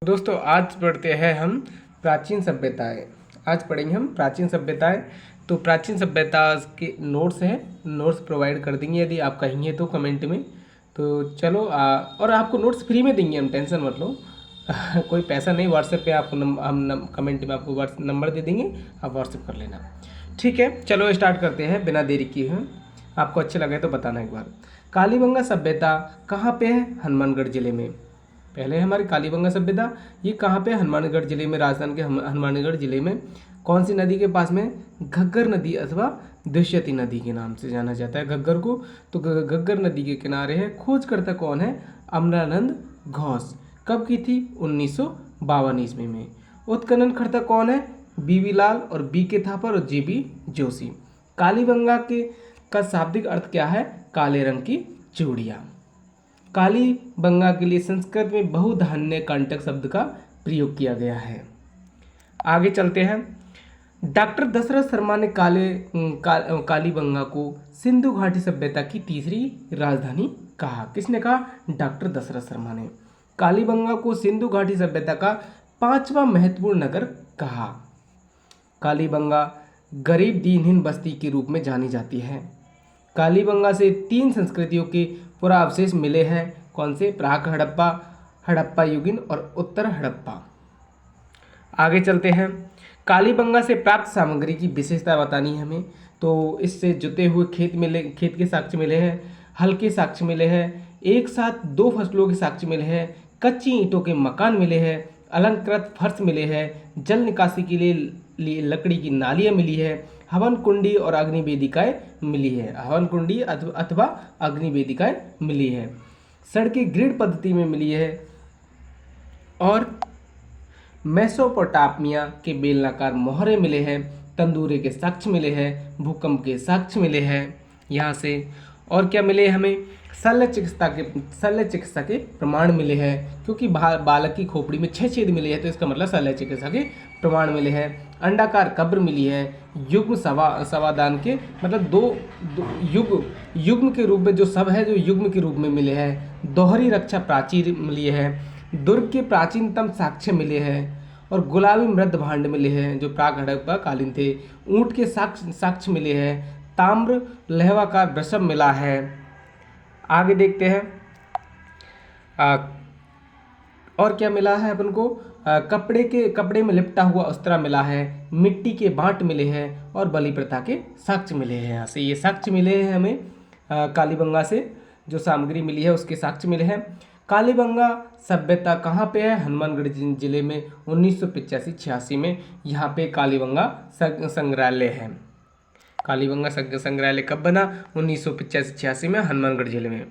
दोस्तों आज पढ़ते हैं हम प्राचीन सभ्यताएं। आज पढ़ेंगे हम प्राचीन सभ्यताएं। तो प्राचीन सभ्यता के नोट्स हैं, नोट्स प्रोवाइड कर देंगे यदि आप कहेंगे तो कमेंट में। तो चलो और आपको नोट्स फ्री में देंगे हम, टेंशन मत लो। कोई पैसा नहीं, व्हाट्सएप पे आपको हम कमेंट में आपको नंबर दे देंगे, आप व्हाट्सएप कर लेना। ठीक है, चलो स्टार्ट करते हैं बिना देरी किए हुए। आपको अच्छे लगे तो बताना एक बार। कालीबंगा सभ्यता कहाँ पे है? हनुमानगढ़ जिले में। पहले हमारी कालीबंगा सभ्यता, ये कहाँ पे? हनुमानगढ़ जिले में, राजस्थान के हनुमानगढ़ जिले में। कौन सी नदी के पास में? घग्गर नदी अथवा दुष्यति नदी के नाम से जाना जाता है घग्गर को। तो घग्गर नदी के किनारे है। खोजकर्ता कौन है? अमरानंद घोष। कब की थी? 1952 ईस्वी में। उत्खनन कर्ता कौन है? बीवी लाल और बी के थापर और जी बी जोशी। कालीबंगा के का शाब्दिक अर्थ क्या है? काले रंग की चूड़ियाँ। कालीबंगा के लिए संस्कृत में बहुधान्य कंटक शब्द का प्रयोग किया गया है। आगे चलते हैं। डॉक्टर दशरथ शर्मा ने कालीबंगा को सिंधु घाटी सभ्यता की तीसरी राजधानी कहा। किसने कहा? डॉक्टर दशरथ शर्मा ने कालीबंगा को सिंधु घाटी सभ्यता का पांचवा महत्वपूर्ण नगर कहा। कालीबंगा गरीब दीनहीन बस्ती के रूप में जानी जाती है। कालीबंगा से 3 संस्कृतियों के पुरावशेष मिले हैं। कौन से? प्राक हड़प्पा, हड़प्पा युगीन और उत्तर हड़प्पा। आगे चलते हैं। कालीबंगा से प्राप्त सामग्री की विशेषता बतानी है हमें। तो इससे जुते हुए खेत के साक्ष्य मिले हैं, हल के साक्ष्य मिले हैं, एक साथ 2 फसलों के साक्ष्य मिले हैं, कच्ची ईंटों के मकान मिले हैं, अलंकृत फर्श मिले हैं, जल निकासी के लिए लकड़ी की नालियाँ मिली है, हवन कुंडी और अग्नि वेदिकाएँ मिली है। हवन कुंडी अथवा अग्नि वेदिकाएँ मिली है। सड़कें ग्रिड पद्धति में मिली है और मेसोपोटामिया के बेलनाकार मोहरे मिले हैं। तंदूरे के साक्ष्य मिले हैं, भूकंप के साक्ष्य मिले हैं यहाँ से। और क्या मिले हमें? शल्य चिकित्सा के प्रमाण मिले हैं, क्योंकि बालक की खोपड़ी में 6 छेद मिले हैं, तो इसका मतलब शल्य चिकित्सा के प्रमाण मिले हैं। अंडाकार कब्र मिली है। युग्म सवादान के मतलब दो युग्म के रूप में जो सब है, जो युग्म के रूप में मिले हैं। दोहरी रक्षा प्राचीर मिली है। दुर्ग के प्राचीनतम साक्ष्य मिले हैं और गुलाबी मृद भांड मिले हैं जो प्राक हड़प्पा कालीन थे। ऊंट के साक्ष्य मिले हैं। ताम्र लहवाकार वृषभ मिला है। आगे देखते हैं और क्या मिला है अपन को? कपड़े में लिपटा हुआ उस्तरा मिला है। मिट्टी के बांट मिले हैं और बलि प्रथा के साक्ष्य मिले हैं। यहाँ से ये साक्ष्य मिले हैं हमें। कालीबंगा से जो सामग्री मिली है उसके साक्ष्य मिले हैं। कालीबंगा सभ्यता कहाँ पे है? हनुमानगढ़ जिले में 1985-86 में यहाँ पे कालीबंगा संग्रहालय है। कालीबंगा संग्रहालय कब बना? 1985-86 में हनुमानगढ़ जिले में।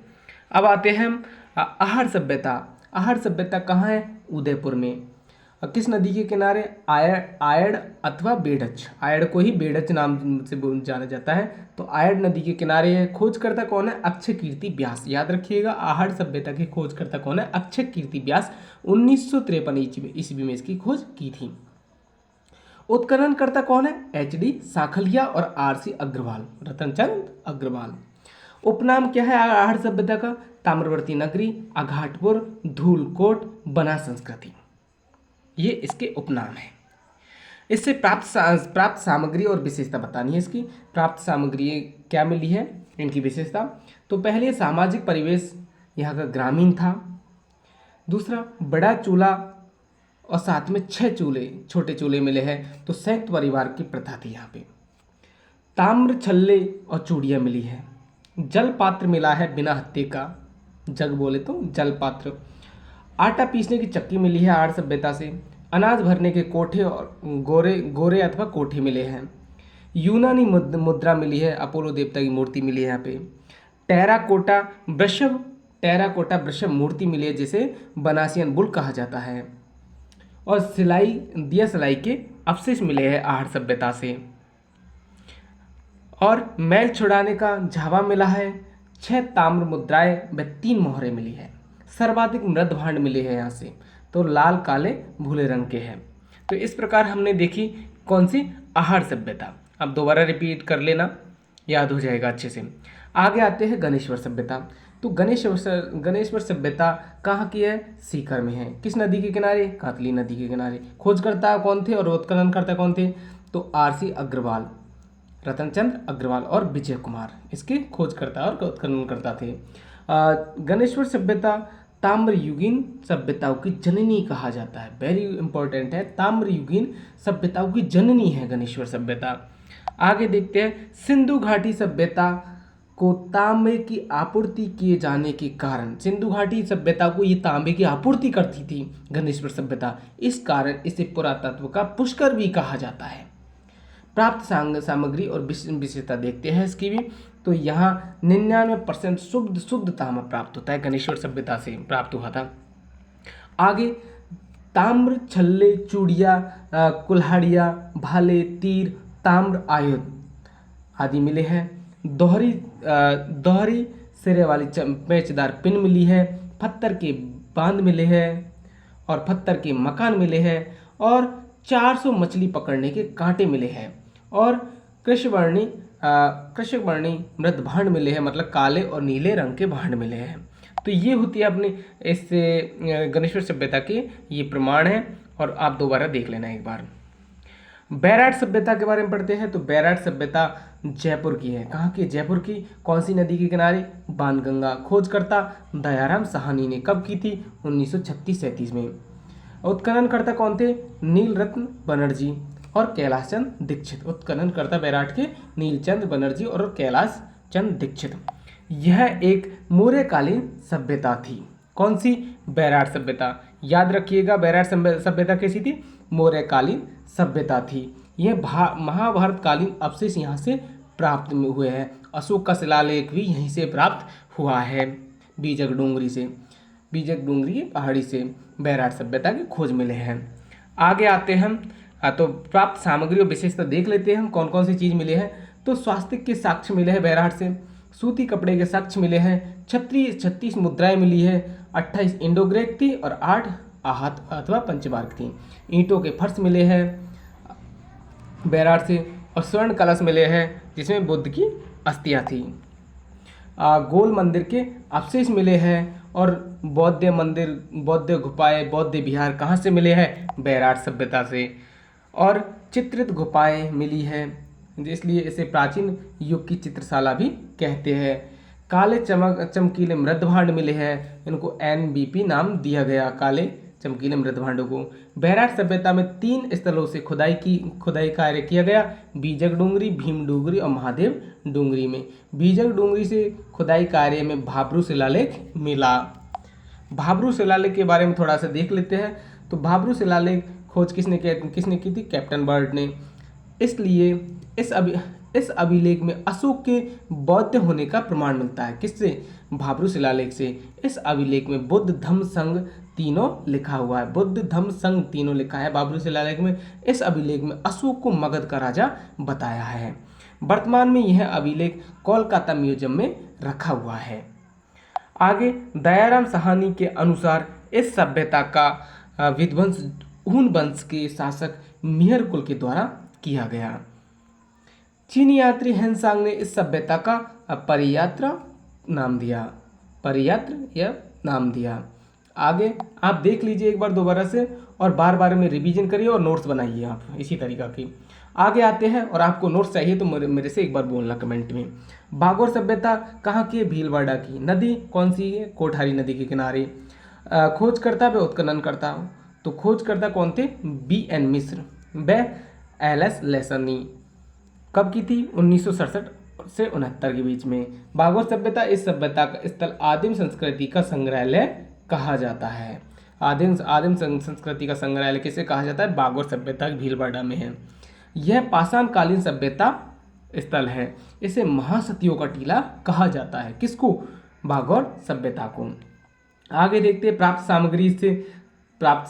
अब आते हैं हम आहड़ सभ्यता। आहड़ सभ्यता कहाँ है? उदयपुर में। किस नदी के किनारे? आयड़ अथवा बेडच। आयड़ को ही बेडच नाम से जाना जाता है। तो आयड़ नदी के किनारे है। खोजकर्ता कौन है? अक्षय कीर्ति व्यास। याद रखिएगा, आहड़ सभ्यता के खोजकर्ता कौन है? अक्षय कीर्ति व्यास। 1953 ईस्वी में इसकी खोज की थी। उत्खननकर्ता कौन है? HD साखलिया और RC अग्रवाल, रतनचंद अग्रवाल। उपनाम क्या है आहड़ सभ्यता का? ताम्रवर्ती नगरी, अघाटपुर, धूलकोट, बना संस्कृति, ये इसके उपनाम है। इससे प्राप्त सामग्री और विशेषता बतानी है। इसकी प्राप्त सामग्री क्या मिली है, इनकी विशेषता। तो पहले सामाजिक परिवेश यहाँ का ग्रामीण था। दूसरा, बड़ा चूल्हा और साथ में 6 छोटे चूल्हे मिले हैं। तो संयुक्त परिवार की प्रथा थी यहाँ पे। ताम्र छल्ले और चूड़ियाँ मिली है। जल पात्र मिला है बिना हत्थे का, जग बोले तो जल पात्र। आटा पीसने की चक्की मिली है आहड़ सभ्यता से। अनाज भरने के कोठे और गोरे अथवा कोठे मिले हैं। यूनानी मुद्रा मिली है। अपोलो देवता की मूर्ति मिली है यहाँ पे। टेराकोटा वृषभ मूर्ति मिली है जिसे बनासियन बुल कहा जाता है। और दिया सिलाई के अवशेष मिले हैं आहड़ सभ्यता से। और मैल छुड़ाने का झावा मिला है। 6 ताम्र मुद्राएं व 3 मोहरें मिली है। सर्वाधिक मृद भांड मिले हैं यहाँ से। तो लाल, काले, भूले रंग के हैं। तो इस प्रकार हमने देखी कौन सी? आहड़ सभ्यता। अब दोबारा रिपीट कर लेना, याद हो जाएगा अच्छे से। आगे आते हैं गणेश्वर सभ्यता। तो गणेश्वर सभ्यता कहाँ की है? सीकर में है। किस नदी के किनारे? कातली नदी के किनारे। खोजकर्ता कौन थे और उत्खननकर्ता कौन थे? तो आरसी अग्रवाल, रतनचंद्र अग्रवाल और विजय कुमार इसके खोजकर्ता और उत्खननकर्ता थे। गणेश्वर सभ्यता ताम्रयुगीन सभ्यताओं की जननी कहा जाता है। वेरी इंपॉर्टेंट है, ताम्रयुगीन सभ्यताओं की जननी है गणेश्वर सभ्यता। आगे देखते हैं, सिंधु घाटी सभ्यता को तांबे की आपूर्ति किए जाने के कारण, सिंधु घाटी सभ्यता को ये तांबे की आपूर्ति करती थी गणेश्वर सभ्यता, इस कारण इसे पुरातत्व का पुष्कर भी कहा जाता है। प्राप्त सामग्री और विशेषता देखते हैं इसकी भी। तो यहाँ 99% शुद्ध तांबा प्राप्त होता है, गणेश्वर सभ्यता से प्राप्त हुआ था। आगे ताम्र छल्ले, चूड़िया, कुल्हाड़ियाँ, भाले, तीर, ताम्र आयुध आदि मिले हैं। दोहरी सिरे वाली पेचदार पिन मिली है। पत्थर के बांध मिले हैं और पत्थर के मकान मिले हैं और 400 मछली पकड़ने के कांटे मिले हैं और कृष्णवर्णी मृत भांड मिले हैं, मतलब काले और नीले रंग के भांड मिले हैं। तो ये होती है अपने इस गणेश्वर सभ्यता के ये प्रमाण हैं और आप दोबारा देख लेना एक बार। बैराट सभ्यता के बारे में पढ़ते हैं। तो बैराट सभ्यता जयपुर की है। कहाँ की? जयपुर की। कौन सी नदी के किनारे? बाणगंगा। खोजकर्ता दयाराम साहनी ने कब की थी? 1936-37 में। उत्खननकर्ता कौन थे? नीलरत्न बनर्जी और कैलाश चंद दीक्षित। उत्खननकर्ता बैराट के नीलचंद बनर्जी और कैलाश चंद दीक्षित। यह एक मौर्यकालीन सभ्यता थी। कौन सी? बैराट सभ्यता। याद रखिएगा, बैराट सभ्यता कैसी थी? मौर्यकालीन सभ्यता थी। यह महाभारत कालीन अवशेष यहाँ से प्राप्त हुए हैं। अशोक का शिलालेख भी यहीं से प्राप्त हुआ है, बीजक डूंगरी से, बीजक डूंगरी की पहाड़ी से बैराट सभ्यता की खोज मिले हैं। आगे आते हैं हम, तो प्राप्त सामग्री और विशेषता देख लेते हैं हम कौन कौन सी चीज़ मिले हैं। तो स्वास्तिक के साक्ष्य मिले हैं बैराट से, सूती कपड़े के साक्ष्य मिले हैं, 36 मुद्राएं मिली है, 28 इंडो ग्रीक थी और 8 आहत अथवा पंचवार्क थी। ईंटों के फर्श मिले हैं बैराट से और स्वर्ण कलश मिले हैं जिसमें बुद्ध की अस्थियां थी। गोल मंदिर के अवशेष मिले हैं और बौद्ध मंदिर, बौद्ध गुफाएं, बौद्ध विहार कहाँ से मिले हैं? बैराट सभ्यता से। और चित्रित गुफाएं मिली हैं, इसलिए इसे प्राचीन युग की चित्रशाला भी कहते हैं। काले चमकीले मृदभांड मिले हैं, इनको NBP नाम दिया गया, काले चमकीले मृदभांडों को। बैराट सभ्यता में 3 स्थलों से खुदाई कार्य किया गया, बीजक डूंगरी, भीम डूंगरी और महादेव डूंगरी में। बीजक डूंगरी से खुदाई कार्य में भाब्रू शिलालेख मिला। भाब्रू शिलालेख के बारे में थोड़ा सा देख लेते हैं। तो भाब्रू शिलालेख खोज किसने की थी? कैप्टन बर्ड ने। इसलिए इस अभिलेख में अशोक के बौद्ध होने का प्रमाण मिलता है। किससे? भाब्रू शिलालेख से। इस अभिलेख में बुद्ध धम्म संघ तीनों लिखा हुआ है, बुद्ध धम्म संघ तीनों लिखा है भाब्रू शिलालेख में। इस अभिलेख में अशोक को मगध का राजा बताया है। वर्तमान में यह अभिलेख कोलकाता म्यूजियम में रखा हुआ है। आगे दयाराम साहनी के अनुसार इस सभ्यता का विध्वंस हून वंश के शासक मिहिर कुल के द्वारा किया गया। चीनी यात्री हेनसांग ने इस सभ्यता का परियात्र नाम दिया। आगे आप देख लीजिए एक बार दोबारा से और बार बार में रिवीजन करिए और नोट्स बनाइए आप इसी तरीका की। आगे आते हैं और आपको नोट्स चाहिए तो मेरे से एक बार बोलना कमेंट में। बागोर सभ्यता कहाँ की है? भीलवाड़ा की। नदी कौन सी है? कोठारी नदी के किनारे। खोजकर्ता व उत्खननकर्ता, तो खोजकर्ता कौन थे? BN मिश्र व LS लेसनी। कब की थी? 1967 से 69 के बीच में। बागोर सभ्यता इस सभ्यता का स्थल आदिम संस्कृति का संग्रहालय कहा जाता है। आदिम संस्कृति का संग्रहालय किसे कहा जाता है? बागोर सभ्यता भीलवाड़ा में है। यह पाषाणकालीन सभ्यता स्थल है। इसे महासतियों का टीला कहा जाता है। किसको? बागोर सभ्यता को। आगे देखते हैं प्राप्त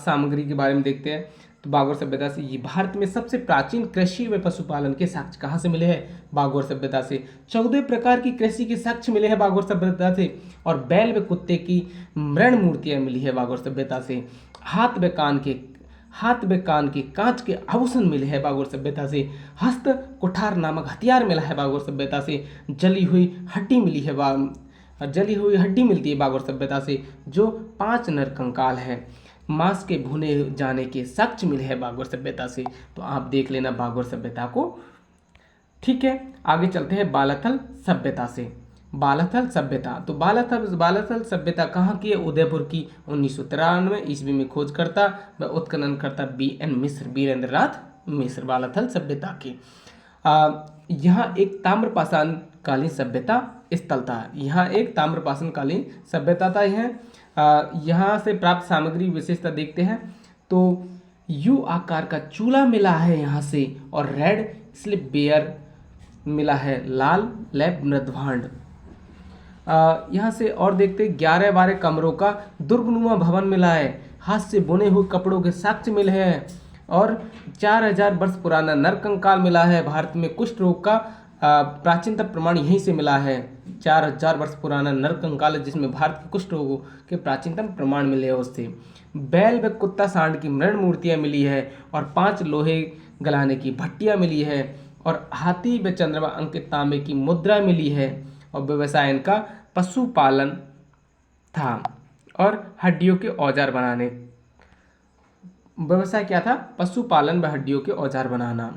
सामग्री के बारे में देखते हैं। तो बागोर सभ्यता से ये भारत में सबसे प्राचीन कृषि व पशुपालन के साक्ष्य कहाँ से मिले हैं? बागोर सभ्यता से। 14 प्रकार की कृषि के साक्ष्य मिले हैं बागोर सभ्यता से और बैल व कुत्ते की मृण मूर्तियाँ मिली है बागोर सभ्यता से। हाथ व कान के कांच के आभूषण मिले हैं बागोर सभ्यता से। हस्त कुठार नामक हथियार मिला है बागोर सभ्यता से। जली हुई हड्डी मिली है और जली हुई हड्डी मिलती है बागोर सभ्यता से, जो 5 नर कंकाल है। मांस के भुने जाने के साक्ष्य मिले हैं बागोर सभ्यता से। तो आप देख लेना बागोर सभ्यता को। ठीक है, आगे चलते हैं बालाथल सभ्यता से। बालाथल सभ्यता, तो बालाथल सभ्यता कहाँ की है? उदयपुर की। 1993 ईस्वी में खोजकर्ता व उत्खननकर्ता BN मिश्र, वीरेंद्रनाथ मिश्र, बालाथल सभ्यता की। यहाँ एक ताम्रपाषाण कालीन सभ्यता स्थल था। यहाँ एक ताम्रपाषाण कालीन सभ्यता था। यहाँ से प्राप्त सामग्री विशेषता देखते हैं तो यू आकार का चूल्हा मिला है यहाँ से, और रेड स्लिप बेयर मिला है, लाल लैब मृदभांड। यहाँ से और देखते 11-12 कमरों का दुर्गनुमा भवन मिला है, हाथ से बुने हुए कपड़ों के साक्ष्य मिले हैं, और 4000 वर्ष पुराना नरकंकाल मिला है। भारत में कुष्ठ रोग का प्राचीनतम प्रमाण यहीं से मिला है। 4000 वर्ष पुराना नरकंकाल है जिसमें भारत के कुष्ठ रोगों के प्राचीनतम प्रमाण मिले हैं उससे। बैल व कुत्ता सांड की मृण मूर्तियाँ मिली है, और 5 लोहे गलाने की भट्टियाँ मिली है, और हाथी व चंद्रमा अंकित तांबे की मुद्रा मिली है। और व्यवसाय इनका पशुपालन था, और हड्डियों के औजार बनाने। व्यवसाय क्या था? पशुपालन व हड्डियों के औजार बनाना।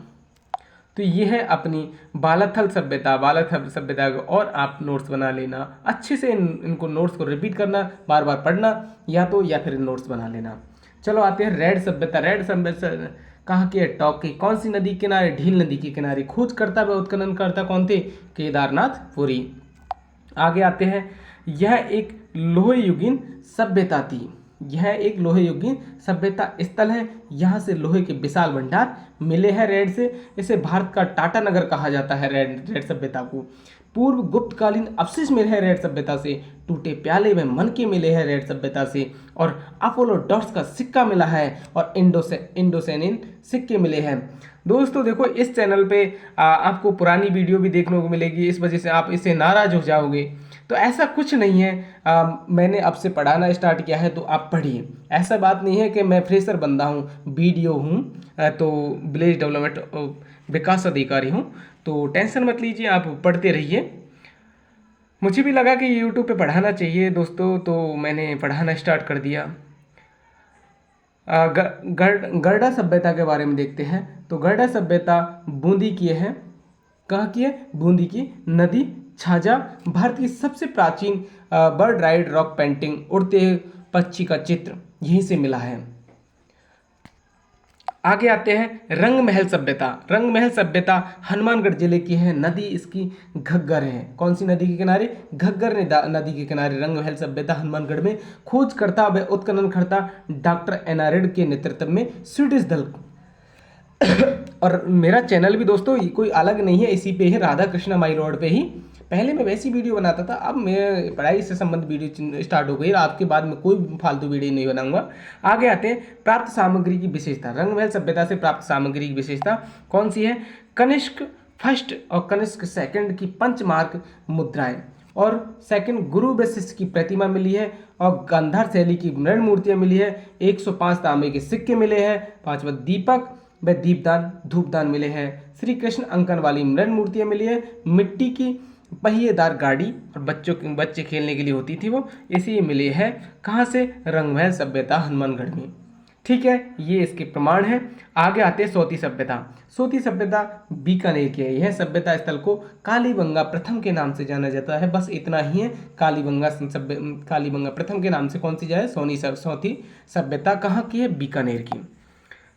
तो ये है अपनी बालाथल सभ्यता। बालाथल सभ्यता को और आप नोट्स बना लेना अच्छे से। इनको नोट्स को रिपीट करना, बार बार पढ़ना, या फिर नोट्स बना लेना। चलो आते हैं रेड सभ्यता। रेड सभ्यता कहाँ की है? टॉक की। कौन सी नदी के किनारे? ढील नदी के किनारे। खोजकर्ता व उत्खननकर्ता कौन थे? केदारनाथ पुरी। आगे आते हैं, यह एक लोह युगीन सभ्यता थी। यह एक लोह युगीन सभ्यता स्थल है। यहाँ से लोहे के विशाल भंडार मिले हैं रेड से। इसे भारत का टाटा नगर कहा जाता है रेड सभ्यता को। पूर्व गुप्तकालीन अवशेष मिले हैं रेड सभ्यता से। टूटे प्याले व मनके मिले हैं रेड सभ्यता से, और अपोलो डॉट्स का सिक्का मिला है, और इंडोसेनिन सिक्के मिले हैं। दोस्तों देखो, इस चैनल पे आपको पुरानी वीडियो भी देखने को मिलेगी, इस वजह से आप इससे नाराज हो जाओगे। तो ऐसा कुछ नहीं है, मैंने अब से पढ़ाना स्टार्ट किया है तो आप पढ़िए। ऐसा बात नहीं है कि मैं फ्रेशर बंदा हूँ, BDO हूँ, तो विलेज डेवलपमेंट विकास अधिकारी हूँ। तो टेंशन मत लीजिए, आप पढ़ते रहिए। मुझे भी लगा कि यूट्यूब पे पढ़ाना चाहिए दोस्तों, तो मैंने पढ़ाना स्टार्ट कर दिया। गरडा सभ्यता के बारे में देखते हैं। तो गरडा सभ्यता बूंदी की है। कहाँ की है? बूंदी की। नदी छाजा। भारत की सबसे प्राचीन बर्ड राइड रॉक पेंटिंग, उड़ते पक्षी का चित्र यहीं से मिला है। आगे आते हैं रंगमहल सभ्यता। रंगमहल सभ्यता हनुमानगढ़ जिले की है। नदी इसकी घग्गर है। कौन सी नदी के किनारे? घग्गर नदी के किनारे रंगमहल सभ्यता हनुमानगढ़ में। खोजकर्ता व उत्खननकर्ता डॉक्टर एनारेड के नेतृत्व में स्वीडिश दल। और मेरा चैनल भी दोस्तों कोई अलग नहीं है, इसी पे है, राधा कृष्णा माई रोड पे ही। पहले मैं वैसी वीडियो बनाता था, अब मैं पढ़ाई से संबंधित वीडियो स्टार्ट हो गई। आपके बाद में कोई फालतू वीडियो नहीं बनाऊंगा। आगे आते हैं प्राप्त सामग्री की विशेषता। रंगमहल सभ्यता से प्राप्त सामग्री की विशेषता कौन सी है? कनिष्क फर्स्ट और कनिष्क सेकंड की पंचमार्क मुद्राएं, और सेकंड गुरु व शिष्य की प्रतिमा मिली है, और गांधार शैली की मृण मूर्तियां मिली है। 105 तांबे के सिक्के मिले हैं। 5वां दीपक व दीपदान धूपदान मिले हैं। श्री कृष्ण अंकन वाली मृण मूर्तियां मिली है। मिट्टी की पहिएदार गाड़ी, और बच्चे खेलने के लिए होती थी वो, इसी मिले हैं। कहाँ से? रंगमहल सभ्यता हनुमानगढ़ में। ठीक है, ये इसके प्रमाण हैं। आगे आते हैं सोती सभ्यता। सोती सभ्यता बीकानेर की है। यह सभ्यता स्थल को कालीबंगा प्रथम के नाम से जाना जाता है। बस इतना ही है। कालीबंगा प्रथम के नाम से कौन सी जगह? सोती सभ्यता कहाँ की है? बीकानेर की।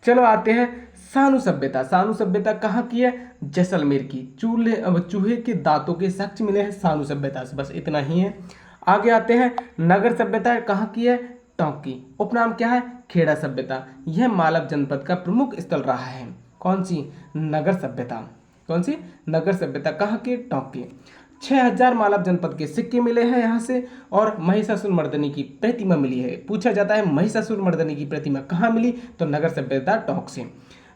चलो आते हैं सानू सभ्यता। सानू सभ्यता कहाँ की है? जैसलमेर की। चूहे के दांतों के साक्ष्य मिले हैं सानू सभ्यता से। बस इतना ही है। आगे आते हैं नगर सभ्यता कहाँ की है? टोंक की। उपनाम क्या है? खेड़ा सभ्यता। यह मालव जनपद का प्रमुख स्थल रहा है। कौन सी? नगर सभ्यता। कौन सी? नगर सभ्यता कहाँ की? टोंक की। 6000 मालव जनपद के सिक्के मिले हैं यहाँ से, और महिषासुर मर्दनी की प्रतिमा मिली है। पूछा जाता है महिषासुर मर्दनी की प्रतिमा कहाँ मिली? तो नगर सभ्यता टोंक से।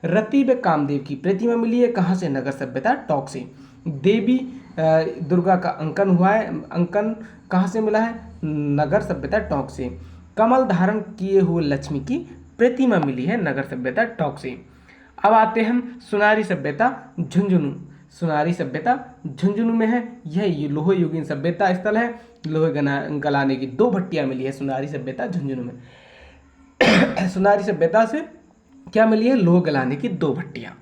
रति व कामदेव की प्रतिमा मिली है। कहाँ से? नगर सभ्यता टोंक से। देवी दुर्गा का अंकन हुआ है। अंकन कहाँ से मिला है? नगर सभ्यता टोंक से। कमल धारण किए हुए लक्ष्मी की प्रतिमा मिली है नगर सभ्यता टोंक से। अब आते हैं हम सुनारी सभ्यता झुंझुनू। सुनारी सभ्यता झुंझुनू में है। यह लोह युगीन सभ्यता स्थल है। लोहे गलाने की 2 भट्टियाँ मिली है सुनारी सभ्यता झुंझुनू में। सुनारी सभ्यता से क्या मिली है? लोह गलाने की 2 भट्टियाँ,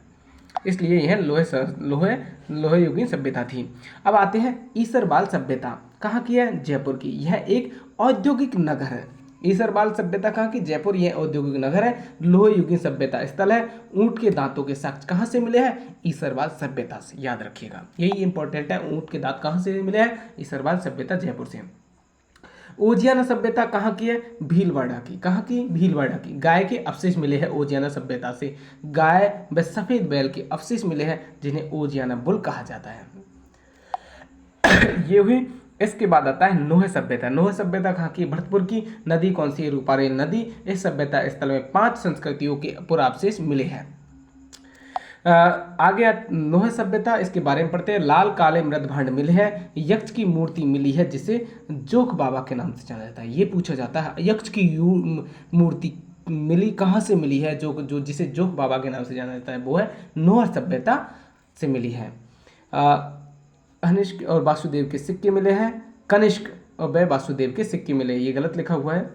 इसलिए यह लोहे युगीन सभ्यता थी। अब आते हैं ईसरबाल सभ्यता, कहाँ की है? जयपुर की। यह एक औद्योगिक नगर है। ईसरबाल सभ्यता कहाँ की? जयपुर। यह औद्योगिक नगर है, लोहे युगीन सभ्यता स्थल है। ऊंट के दांतों के साक्ष्य कहाँ से मिले हैं? ईसरबाल सभ्यता से, याद रखिएगा, यही इंपॉर्टेंट है। ऊंट के दांत कहाँ से मिले हैं? ईसरबाल सभ्यता जयपुर से। ओजियाना सभ्यता कहाँ की है? भीलवाड़ा की। कहाँ की? भीलवाड़ा की। गाय के अवशेष मिले हैं ओजियाना सभ्यता से। गाय व सफेद बैल के अवशेष मिले हैं जिन्हें ओजियाना बुल कहा जाता है। ये हुई। इसके बाद आता है नोह सभ्यता। नोह सभ्यता कहाँ की? भरतपुर की। नदी कौन सी है? रूपारेल नदी। इस सभ्यता स्थल में 5 संस्कृतियों के पुरावशेष मिले हैं। आगे नोह सभ्यता, इसके बारे में पढ़ते हैं। लाल काले मृद भांड मिले हैं। यक्ष की मूर्ति मिली है जिसे जोग बाबा के नाम से जाना जाता है। ये पूछा जाता है, यक्ष की मूर्ति मिली कहाँ से मिली है? जो जिसे जोग बाबा के नाम से जाना जाता है वो है नोह सभ्यता से मिली है। कनिष्क और वासुदेव के सिक्के मिले हैं। कनिष्क और वासुदेव के सिक्के मिले हैं, ये गलत लिखा हुआ है।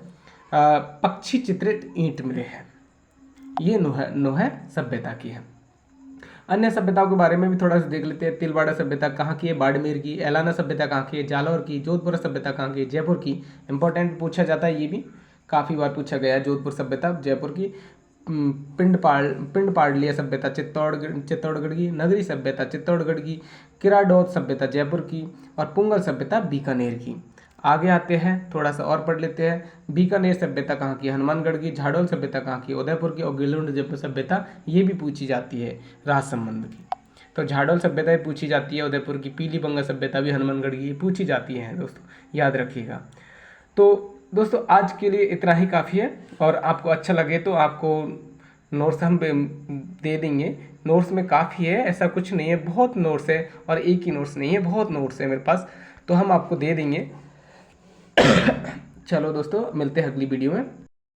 पक्षी चित्रित ईंट मिले हैं। ये नोह सभ्यता की है। अन्य सभ्यताओं के बारे में भी थोड़ा सा देख लेते हैं। तिलवाड़ा सभ्यता कहाँ की है? बाड़मेर की। एलाना सभ्यता कहाँ की है? जालौर की। जोधपुर सभ्यता कहाँ की है? जयपुर की। इंपॉर्टेंट पूछा जाता है, ये भी काफ़ी बार पूछा गया है। जोधपुर सभ्यता जयपुर की। पिंडपाड़लिया सभ्यता चित्तौड़गढ़ की। नगरी सभ्यता चित्तौड़गढ़ की। किराडोत सभ्यता जयपुर की। और पुंगल सभ्यता बीकानेर की। आगे आते हैं, थोड़ा सा और पढ़ लेते हैं। बीकानेर सभ्यता कहाँ की? हनुमानगढ़ की। झाडोल सभ्यता कहाँ की? उदयपुर की। और गिलुंड सभ्यता ये भी पूछी जाती है राजसमंद की। तो झाडोल सभ्यता भी पूछी जाती है उदयपुर की। पीलीबंगा सभ्यता भी हनुमानगढ़ की पूछी जाती है दोस्तों, याद रखिएगा। तो दोस्तों आज के लिए इतना ही काफ़ी है, और आपको अच्छा लगे तो आपको नोट्स हम दे देंगे। नोट्स में काफ़ी है, ऐसा कुछ नहीं है, बहुत नोट्स है, और एक ही नोट्स नहीं है, बहुत नोट्स है मेरे पास, तो हम आपको दे देंगे। चलो दोस्तों, मिलते हैं अगली वीडियो में।